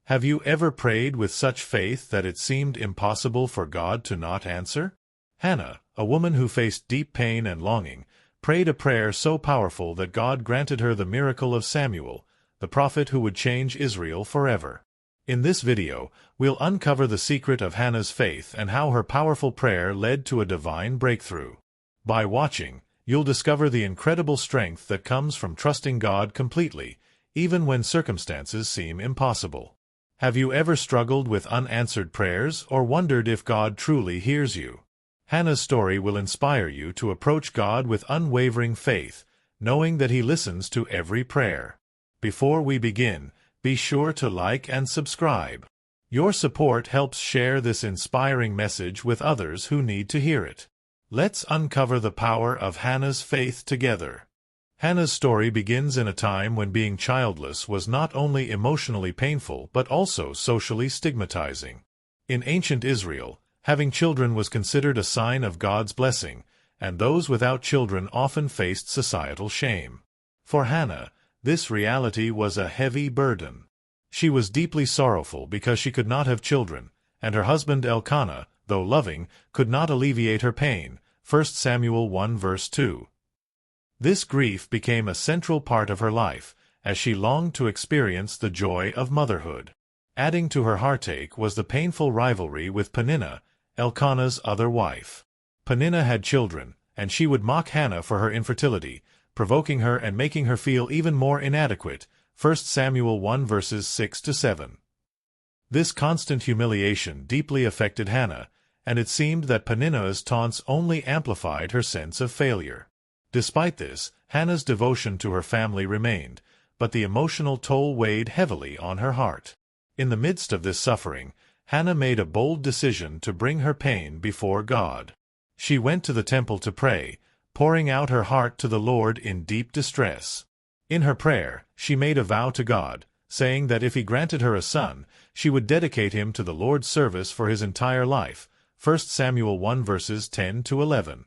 Have you ever prayed with such faith that it seemed impossible for God to not answer? Hannah, a woman who faced deep pain and longing, prayed a prayer so powerful that God granted her the miracle of Samuel, the prophet who would change Israel forever. In this video, we'll uncover the secret of Hannah's faith and how her powerful prayer led to a divine breakthrough. By watching, you'll discover the incredible strength that comes from trusting God completely, even when circumstances seem impossible. Have you ever struggled with unanswered prayers or wondered if God truly hears you? Hannah's story will inspire you to approach God with unwavering faith, knowing that He listens to every prayer. Before we begin, be sure to like and subscribe. Your support helps share this inspiring message with others who need to hear it. Let's uncover the power of Hannah's faith together. Hannah's story begins in a time when being childless was not only emotionally painful but also socially stigmatizing. In ancient Israel, having children was considered a sign of God's blessing, and those without children often faced societal shame. For Hannah, this reality was a heavy burden. She was deeply sorrowful because she could not have children, and her husband Elkanah, though loving, could not alleviate her pain. 1 Samuel 1 verse 2. This grief became a central part of her life, as she longed to experience the joy of motherhood. Adding to her heartache was the painful rivalry with Peninnah, Elkanah's other wife. Peninnah had children, and she would mock Hannah for her infertility, provoking her and making her feel even more inadequate. 1 Samuel 1 verses 6-7. This constant humiliation deeply affected Hannah, and it seemed that Peninnah's taunts only amplified her sense of failure. Despite this, Hannah's devotion to her family remained, but the emotional toll weighed heavily on her heart. In the midst of this suffering, Hannah made a bold decision to bring her pain before God. She went to the temple to pray, pouring out her heart to the Lord in deep distress. In her prayer, she made a vow to God, saying that if He granted her a son, she would dedicate him to the Lord's service for his entire life. 1 Samuel 1 verses 10-11.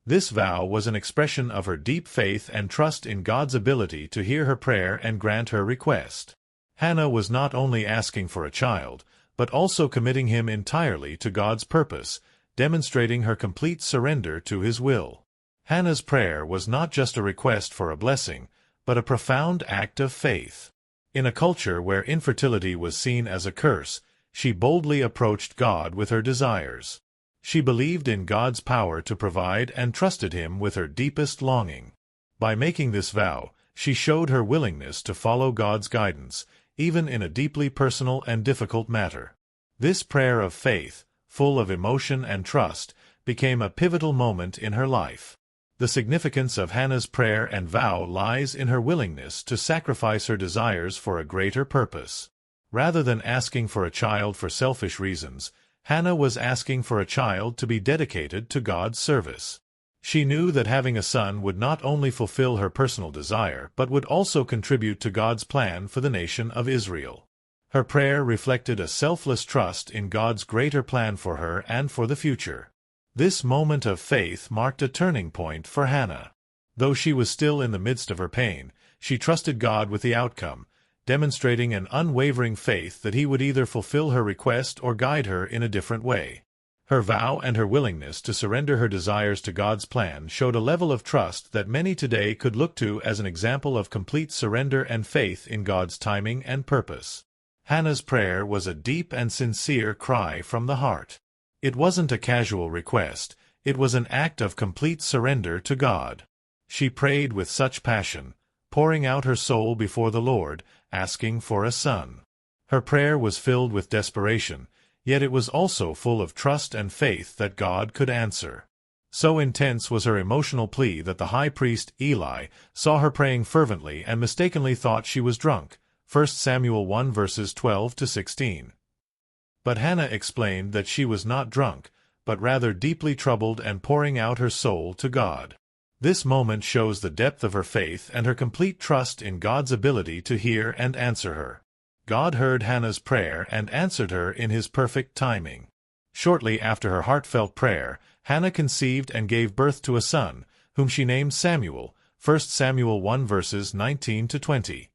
This vow was an expression of her deep faith and trust in God's ability to hear her prayer and grant her request. Hannah was not only asking for a child, but also committing him entirely to God's purpose, demonstrating her complete surrender to His will. Hannah's prayer was not just a request for a blessing, but a profound act of faith. In a culture where infertility was seen as a curse, she boldly approached God with her desires. She believed in God's power to provide and trusted Him with her deepest longing. By making this vow, she showed her willingness to follow God's guidance, even in a deeply personal and difficult matter. This prayer of faith, full of emotion and trust, became a pivotal moment in her life. The significance of Hannah's prayer and vow lies in her willingness to sacrifice her desires for a greater purpose. Rather than asking for a child for selfish reasons, Hannah was asking for a child to be dedicated to God's service. She knew that having a son would not only fulfill her personal desire but would also contribute to God's plan for the nation of Israel. Her prayer reflected a selfless trust in God's greater plan for her and for the future. This moment of faith marked a turning point for Hannah. Though she was still in the midst of her pain, she trusted God with the outcome, demonstrating an unwavering faith that He would either fulfill her request or guide her in a different way. Her vow and her willingness to surrender her desires to God's plan showed a level of trust that many today could look to as an example of complete surrender and faith in God's timing and purpose. Hannah's prayer was a deep and sincere cry from the heart. It wasn't a casual request, it was an act of complete surrender to God. She prayed with such passion, pouring out her soul before the Lord, asking for a son. Her prayer was filled with desperation, yet it was also full of trust and faith that God could answer. So intense was her emotional plea that the high priest, Eli, saw her praying fervently and mistakenly thought she was drunk. 1 Samuel 1 verses 12-16. But Hannah explained that she was not drunk, but rather deeply troubled and pouring out her soul to God. This moment shows the depth of her faith and her complete trust in God's ability to hear and answer her. God heard Hannah's prayer and answered her in His perfect timing. Shortly after her heartfelt prayer, Hannah conceived and gave birth to a son, whom she named Samuel, 1 Samuel 1 verses 19-20.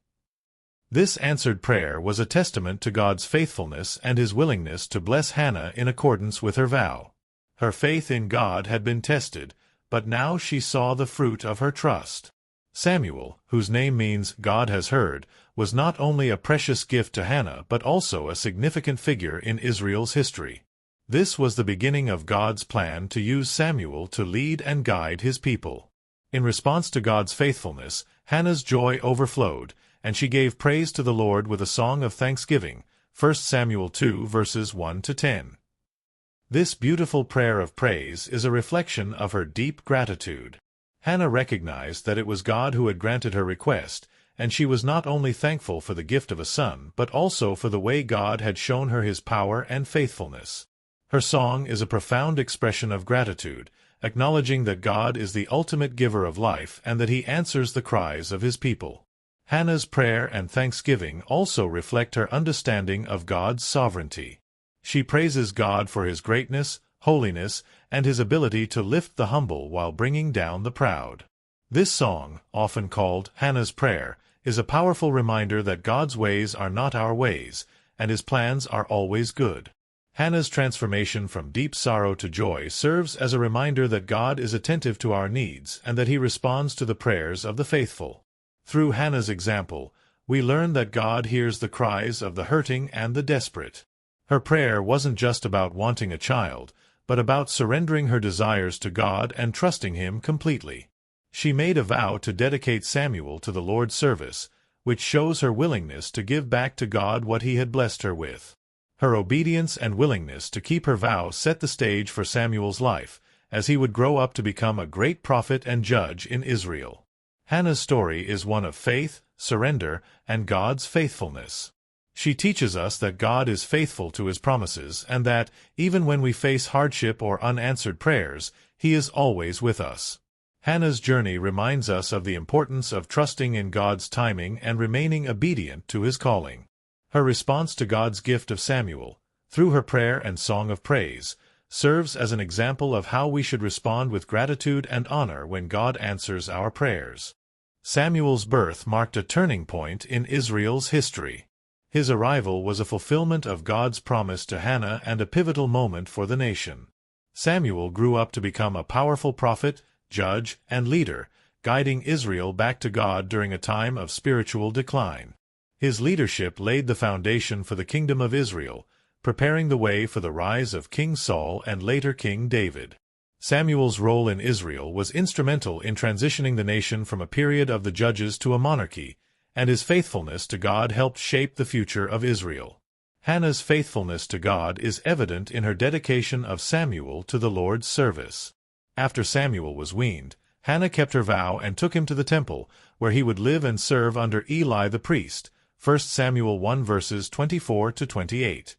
This answered prayer was a testament to God's faithfulness and his willingness to bless Hannah in accordance with her vow. Her faith in God had been tested, but now she saw the fruit of her trust. Samuel, whose name means God has heard, was not only a precious gift to Hannah but also a significant figure in Israel's history. This was the beginning of God's plan to use Samuel to lead and guide his people. In response to God's faithfulness, Hannah's joy overflowed, and she gave praise to the Lord with a song of thanksgiving. 1 Samuel 2 verses 1-10. This beautiful prayer of praise is a reflection of her deep gratitude. Hannah recognized that it was God who had granted her request, and she was not only thankful for the gift of a son but also for the way God had shown her his power and faithfulness. Her song is a profound expression of gratitude, acknowledging that God is the ultimate giver of life and that he answers the cries of his people. Hannah's prayer and thanksgiving also reflect her understanding of God's sovereignty. She praises God for his greatness, holiness, and his ability to lift the humble while bringing down the proud. This song, often called Hannah's Prayer, is a powerful reminder that God's ways are not our ways, and his plans are always good. Hannah's transformation from deep sorrow to joy serves as a reminder that God is attentive to our needs and that he responds to the prayers of the faithful. Through Hannah's example, we learn that God hears the cries of the hurting and the desperate. Her prayer wasn't just about wanting a child, but about surrendering her desires to God and trusting him completely. She made a vow to dedicate Samuel to the Lord's service, which shows her willingness to give back to God what he had blessed her with. Her obedience and willingness to keep her vow set the stage for Samuel's life, as he would grow up to become a great prophet and judge in Israel. Hannah's story is one of faith, surrender, and God's faithfulness. She teaches us that God is faithful to his promises and that, even when we face hardship or unanswered prayers, he is always with us. Hannah's journey reminds us of the importance of trusting in God's timing and remaining obedient to his calling. Her response to God's gift of Samuel, through her prayer and song of praise, serves as an example of how we should respond with gratitude and honor when God answers our prayers. Samuel's birth marked a turning point in Israel's history. His arrival was a fulfillment of God's promise to Hannah and a pivotal moment for the nation. Samuel grew up to become a powerful prophet, judge, and leader, guiding Israel back to God during a time of spiritual decline. His leadership laid the foundation for the kingdom of Israel, preparing the way for the rise of King Saul and later King David. Samuel's role in Israel was instrumental in transitioning the nation from a period of the judges to a monarchy, and his faithfulness to God helped shape the future of Israel. Hannah's faithfulness to God is evident in her dedication of Samuel to the Lord's service. After Samuel was weaned, Hannah kept her vow and took him to the temple, where he would live and serve under Eli the priest. 1 Samuel 1 verses 24-28.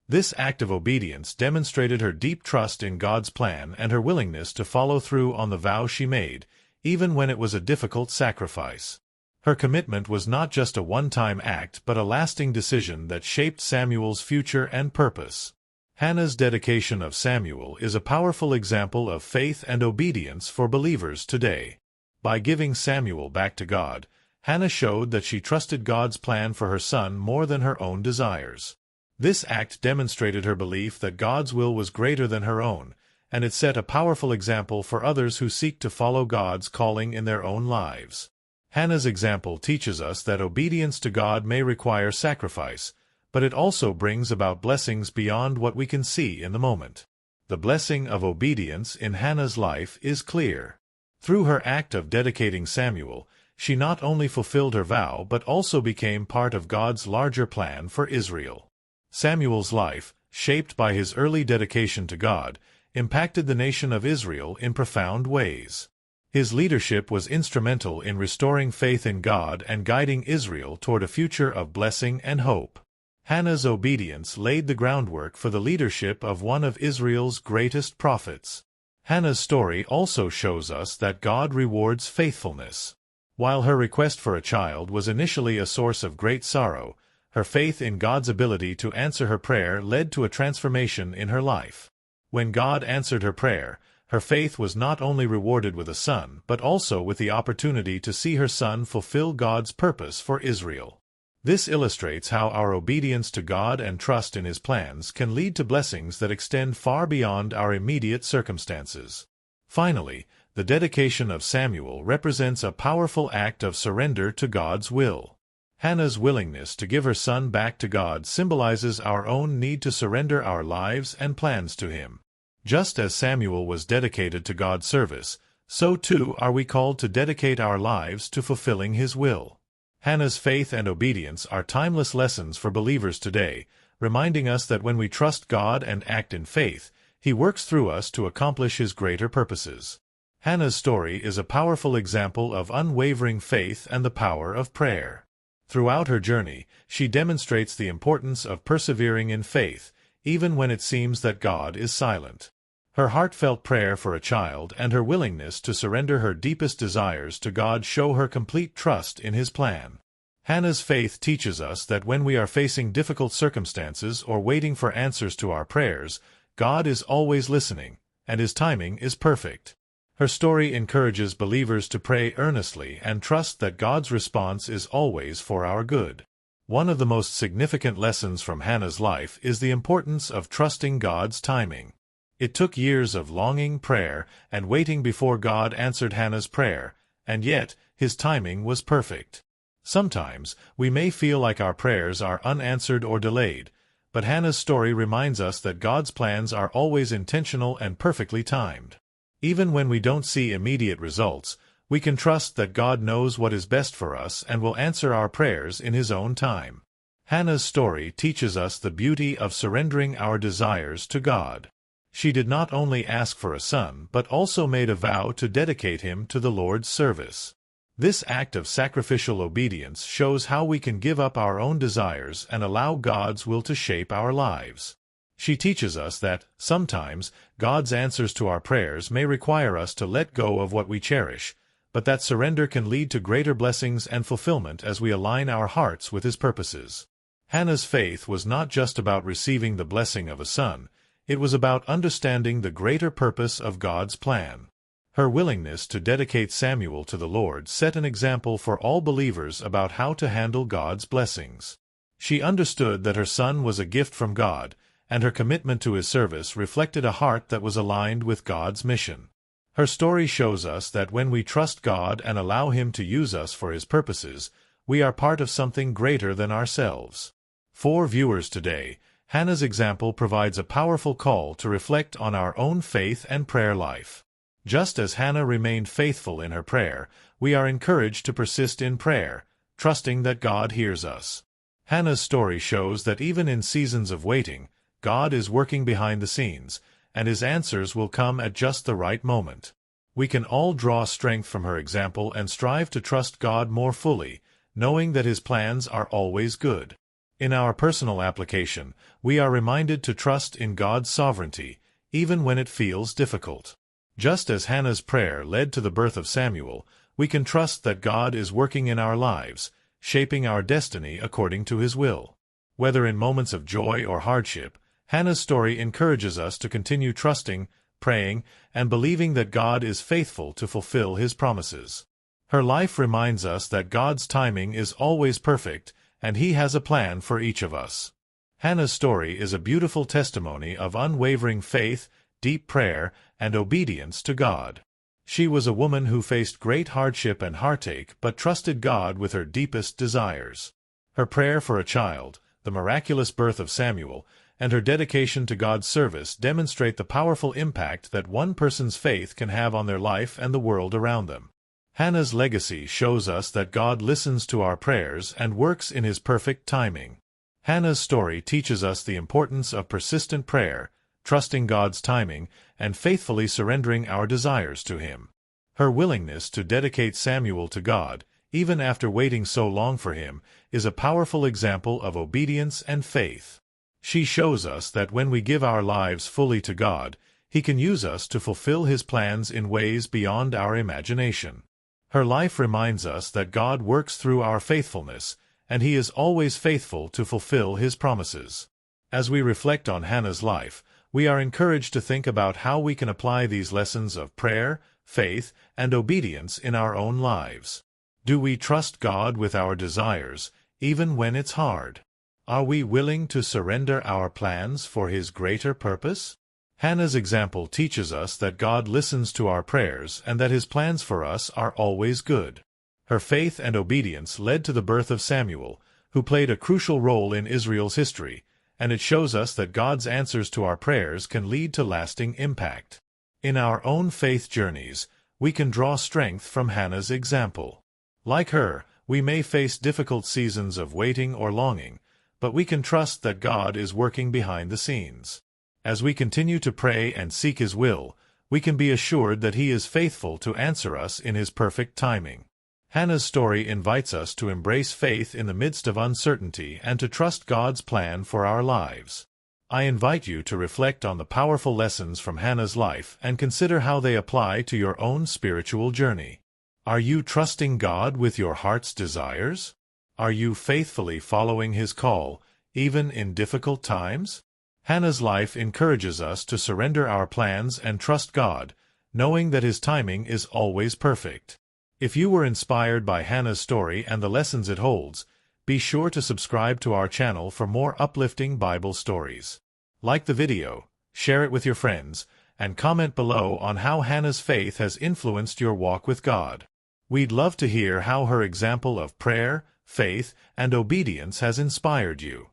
This act of obedience demonstrated her deep trust in God's plan and her willingness to follow through on the vow she made, even when it was a difficult sacrifice. Her commitment was not just a one-time act but a lasting decision that shaped Samuel's future and purpose. Hannah's dedication of Samuel is a powerful example of faith and obedience for believers today. By giving Samuel back to God, Hannah showed that she trusted God's plan for her son more than her own desires. This act demonstrated her belief that God's will was greater than her own, and it set a powerful example for others who seek to follow God's calling in their own lives. Hannah's example teaches us that obedience to God may require sacrifice, but it also brings about blessings beyond what we can see in the moment. The blessing of obedience in Hannah's life is clear. Through her act of dedicating Samuel, she not only fulfilled her vow but also became part of God's larger plan for Israel. Samuel's life, shaped by his early dedication to God, impacted the nation of Israel in profound ways. His leadership was instrumental in restoring faith in God and guiding Israel toward a future of blessing and hope. Hannah's obedience laid the groundwork for the leadership of one of Israel's greatest prophets. Hannah's story also shows us that God rewards faithfulness. While her request for a child was initially a source of great sorrow, her faith in God's ability to answer her prayer led to a transformation in her life. When God answered her prayer, her faith was not only rewarded with a son but also with the opportunity to see her son fulfill God's purpose for Israel. This illustrates how our obedience to God and trust in His plans can lead to blessings that extend far beyond our immediate circumstances. Finally, the dedication of Samuel represents a powerful act of surrender to God's will. Hannah's willingness to give her son back to God symbolizes our own need to surrender our lives and plans to Him. Just as Samuel was dedicated to God's service, so too are we called to dedicate our lives to fulfilling His will. Hannah's faith and obedience are timeless lessons for believers today, reminding us that when we trust God and act in faith, He works through us to accomplish His greater purposes. Hannah's story is a powerful example of unwavering faith and the power of prayer. Throughout her journey, she demonstrates the importance of persevering in faith, even when it seems that God is silent. Her heartfelt prayer for a child and her willingness to surrender her deepest desires to God show her complete trust in His plan. Hannah's faith teaches us that when we are facing difficult circumstances or waiting for answers to our prayers, God is always listening, and His timing is perfect. Her story encourages believers to pray earnestly and trust that God's response is always for our good. One of the most significant lessons from Hannah's life is the importance of trusting God's timing. It took years of longing, prayer, and waiting before God answered Hannah's prayer, and yet His timing was perfect. Sometimes we may feel like our prayers are unanswered or delayed, but Hannah's story reminds us that God's plans are always intentional and perfectly timed. Even when we don't see immediate results, we can trust that God knows what is best for us and will answer our prayers in His own time. Hannah's story teaches us the beauty of surrendering our desires to God. She did not only ask for a son, but also made a vow to dedicate him to the Lord's service. This act of sacrificial obedience shows how we can give up our own desires and allow God's will to shape our lives. She teaches us that, sometimes, God's answers to our prayers may require us to let go of what we cherish, but that surrender can lead to greater blessings and fulfillment as we align our hearts with His purposes. Hannah's faith was not just about receiving the blessing of a son, it was about understanding the greater purpose of God's plan. Her willingness to dedicate Samuel to the Lord set an example for all believers about how to handle God's blessings. She understood that her son was a gift from God, and her commitment to His service reflected a heart that was aligned with God's mission. Her story shows us that when we trust God and allow Him to use us for His purposes, we are part of something greater than ourselves. For viewers today, Hannah's example provides a powerful call to reflect on our own faith and prayer life. Just as Hannah remained faithful in her prayer, we are encouraged to persist in prayer, trusting that God hears us. Hannah's story shows that even in seasons of waiting, God is working behind the scenes, and His answers will come at just the right moment. We can all draw strength from her example and strive to trust God more fully, knowing that His plans are always good. In our personal application, we are reminded to trust in God's sovereignty, even when it feels difficult. Just as Hannah's prayer led to the birth of Samuel, we can trust that God is working in our lives, shaping our destiny according to His will. Whether in moments of joy or hardship, Hannah's story encourages us to continue trusting, praying, and believing that God is faithful to fulfill His promises. Her life reminds us that God's timing is always perfect, and He has a plan for each of us. Hannah's story is a beautiful testimony of unwavering faith, deep prayer, and obedience to God. She was a woman who faced great hardship and heartache but trusted God with her deepest desires. Her prayer for a child, the miraculous birth of Samuel, and her dedication to God's service demonstrate the powerful impact that one person's faith can have on their life and the world around them. Hannah's legacy shows us that God listens to our prayers and works in His perfect timing. Hannah's story teaches us the importance of persistent prayer, trusting God's timing, and faithfully surrendering our desires to Him. Her willingness to dedicate Samuel to God, even after waiting so long for him, is a powerful example of obedience and faith. She shows us that when we give our lives fully to God, He can use us to fulfill His plans in ways beyond our imagination. Her life reminds us that God works through our faithfulness, and He is always faithful to fulfill His promises. As we reflect on Hannah's life, we are encouraged to think about how we can apply these lessons of prayer, faith, and obedience in our own lives. Do we trust God with our desires, even when it's hard? Are we willing to surrender our plans for His greater purpose? Hannah's example teaches us that God listens to our prayers and that His plans for us are always good. Her faith and obedience led to the birth of Samuel, who played a crucial role in Israel's history, and it shows us that God's answers to our prayers can lead to lasting impact. In our own faith journeys, we can draw strength from Hannah's example. Like her, we may face difficult seasons of waiting or longing, but we can trust that God is working behind the scenes. As we continue to pray and seek His will, we can be assured that He is faithful to answer us in His perfect timing. Hannah's story invites us to embrace faith in the midst of uncertainty and to trust God's plan for our lives. I invite you to reflect on the powerful lessons from Hannah's life and consider how they apply to your own spiritual journey. Are you trusting God with your heart's desires? Are you faithfully following His call, even in difficult times? Hannah's life encourages us to surrender our plans and trust God, knowing that His timing is always perfect. If you were inspired by Hannah's story and the lessons it holds, be sure to subscribe to our channel for more uplifting Bible stories. Like the video, share it with your friends, and comment below on how Hannah's faith has influenced your walk with God. We'd love to hear how her example of prayer, faith, and obedience has inspired you.